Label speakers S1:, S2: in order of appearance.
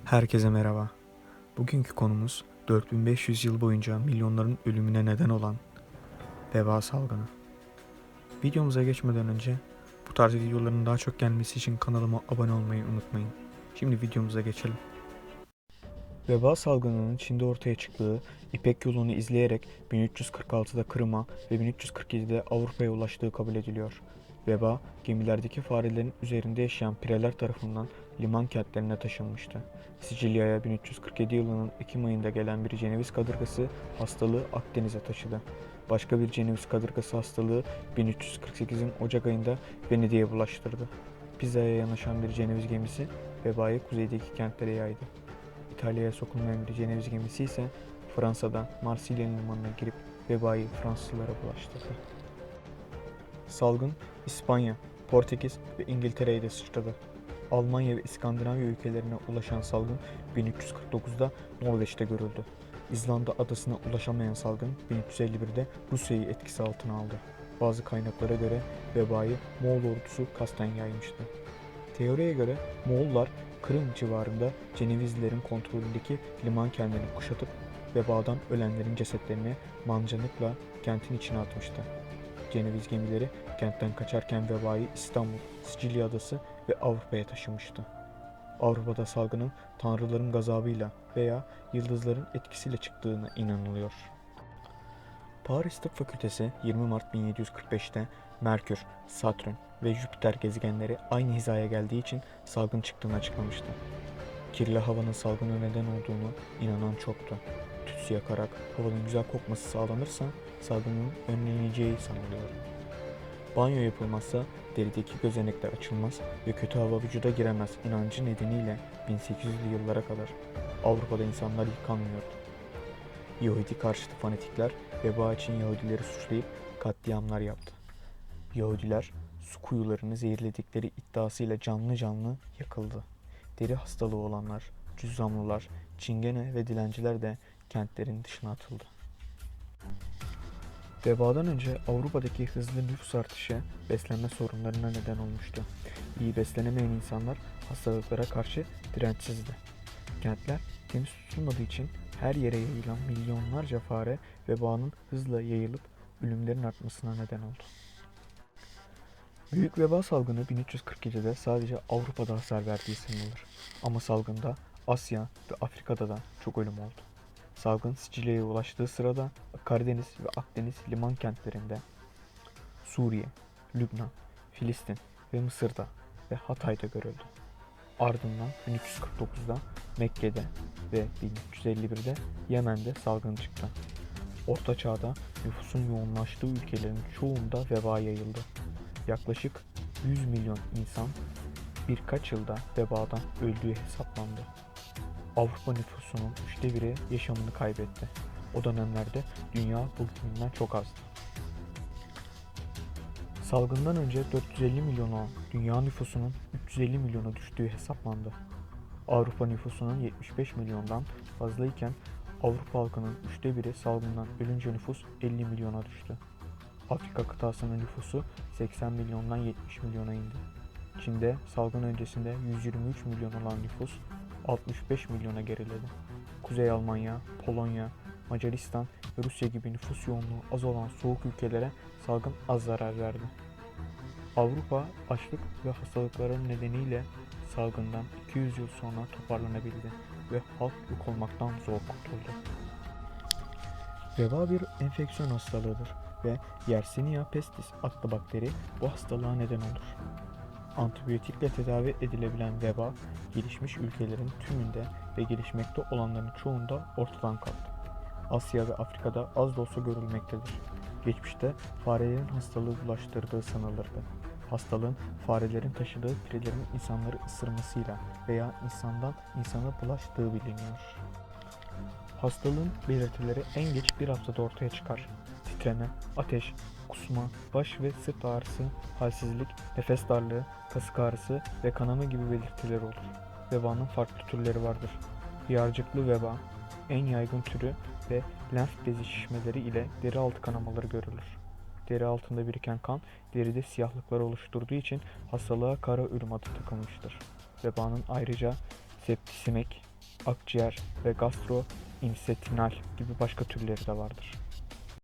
S1: Herkese merhaba. Bugünkü konumuz 4500 yıl boyunca milyonların ölümüne neden olan veba salgını. Videomuza geçmeden önce bu tarz videoların daha çok gelmesi için kanalıma abone olmayı unutmayın. Şimdi videomuza geçelim. Veba salgınının Çin'de ortaya çıktığı İpek yolunu izleyerek 1346'da Kırım'a ve 1347'de Avrupa'ya ulaştığı kabul ediliyor. Veba, gemilerdeki farelerin üzerinde yaşayan pireler tarafından liman kentlerine taşınmıştı. Sicilya'ya 1347 yılının Ekim ayında gelen bir Ceneviz kadırgası hastalığı Akdeniz'e taşıdı. Başka bir Ceneviz kadırgası hastalığı 1348'in Ocak ayında Venedik'e bulaştırdı. Pisa'ya yanaşan bir Ceneviz gemisi vebayı kuzeydeki kentlere yaydı. İtalya'ya sokulmayan bir Ceneviz gemisi ise Fransa'da Marsilya limanına girip vebayı Fransızlara bulaştırdı. Salgın İspanya, Portekiz ve İngiltere'ye de sıçradı. Almanya ve İskandinavya ülkelerine ulaşan salgın 1349'da Norveç'te görüldü. İzlanda adasına ulaşamayan salgın 1351'de Rusya'yı etkisi altına aldı. Bazı kaynaklara göre vebayı Moğol ordusu kasten yaymıştı. Teoriye göre Moğollar Kırım civarında Cenevizlilerin kontrolündeki liman kentlerini kuşatıp vebadan ölenlerin cesetlerini mancanıkla kentin içine atmıştı. Ceneviz gemileri kentten kaçarken vebayı İstanbul, Sicilya adası ve Avrupa'ya taşımıştı. Avrupa'da salgının tanrıların gazabıyla veya yıldızların etkisiyle çıktığına inanılıyor. Paris Tıp Fakültesi 20 Mart 1745'te Merkür, Satürn ve Jüpiter gezegenleri aynı hizaya geldiği için salgın çıktığını açıklamıştı. Kirli havanın salgına neden olduğunu inanan çoktu. Tütsü yakarak havanın güzel kokması sağlanırsa salgının önleneceği sanılıyor. Banyo yapılmazsa derideki gözenekler açılmaz ve kötü hava vücuda giremez inancı nedeniyle 1800'lü yıllara kadar Avrupa'da insanlar yıkanmıyordu. Yahudi karşıtı fanatikler veba için Yahudileri suçlayıp katliamlar yaptı. Yahudiler su kuyularını zehirledikleri iddiasıyla canlı canlı yakıldı. Deri hastalığı olanlar, cüzzamlılar, çingene ve dilenciler de kentlerin dışına atıldı. Vebadan önce Avrupa'daki hızlı nüfus artışı beslenme sorunlarına neden olmuştu. İyi beslenemeyen insanlar hastalıklara karşı dirençsizdi. Kentler temiz tutulmadığı için her yere yayılan milyonlarca fare vebanın hızla yayılıp ölümlerin artmasına neden oldu. Büyük veba salgını 1347'de sadece Avrupa'da hasar verdiği sanılır. Ama salgında Asya ve Afrika'da da çok ölüm oldu. Salgın Sicilya'ya ulaştığı sırada Karadeniz ve Akdeniz liman kentlerinde, Suriye, Lübnan, Filistin ve Mısır'da ve Hatay'da görüldü. Ardından 1349'da Mekke'de ve 1351'de Yemen'de salgın çıktı. Orta Çağ'da nüfusun yoğunlaştığı ülkelerin çoğunda veba yayıldı. Yaklaşık 100 milyon insan birkaç yılda vebadan öldüğü hesaplandı. Avrupa nüfusunun 1/3'ü yaşamını kaybetti. O dönemlerde dünya bugününden çok azdı. Salgından önce 450 milyon olan dünya nüfusunun 350 milyona düştüğü hesaplandı. Avrupa nüfusunun 75 milyondan fazlayken Avrupa halkının 1/3'ü salgından ölünce nüfus 50 milyona düştü. Afrika kıtasının nüfusu 80 milyondan 70 milyona indi. Çin'de salgın öncesinde 123 milyon olan nüfus 65 milyona geriledi. Kuzey Almanya, Polonya, Macaristan ve Rusya gibi nüfus yoğunluğu az olan soğuk ülkelere salgın az zarar verdi. Avrupa açlık ve hastalıkların nedeniyle salgından 200 yıl sonra toparlanabildi ve halk yok olmaktan zor kurtuldu. Veba bir enfeksiyon hastalığıdır ve Yersinia pestis adlı bakteri bu hastalığa neden olur. Antibiyotikle tedavi edilebilen veba, gelişmiş ülkelerin tümünde ve gelişmekte olanların çoğunda ortadan kalktı. Asya ve Afrika'da az da olsa görülmektedir. Geçmişte farelerin hastalığı bulaştırdığı sanılırdı. Hastalığın farelerin taşıdığı pirelerin insanları ısırmasıyla veya insandan insana bulaştığı biliniyor. Hastalığın belirtileri en geç bir haftada ortaya çıkar. Titreme, ateş, kusma, baş ve sırt ağrısı, halsizlik, nefes darlığı, kasık ağrısı ve kanama gibi belirtiler olur. Vebanın farklı türleri vardır. Hıyarcıklı veba en yaygın türü ve lenf bezi şişmeleri ile deri altı kanamaları görülür. Deri altında biriken kan deride siyahlıklar oluşturduğu için hastalığa kara ölüm adı takılmıştır. Vebanın ayrıca septisimek, akciğer ve gastrointestinal gibi başka türleri de vardır.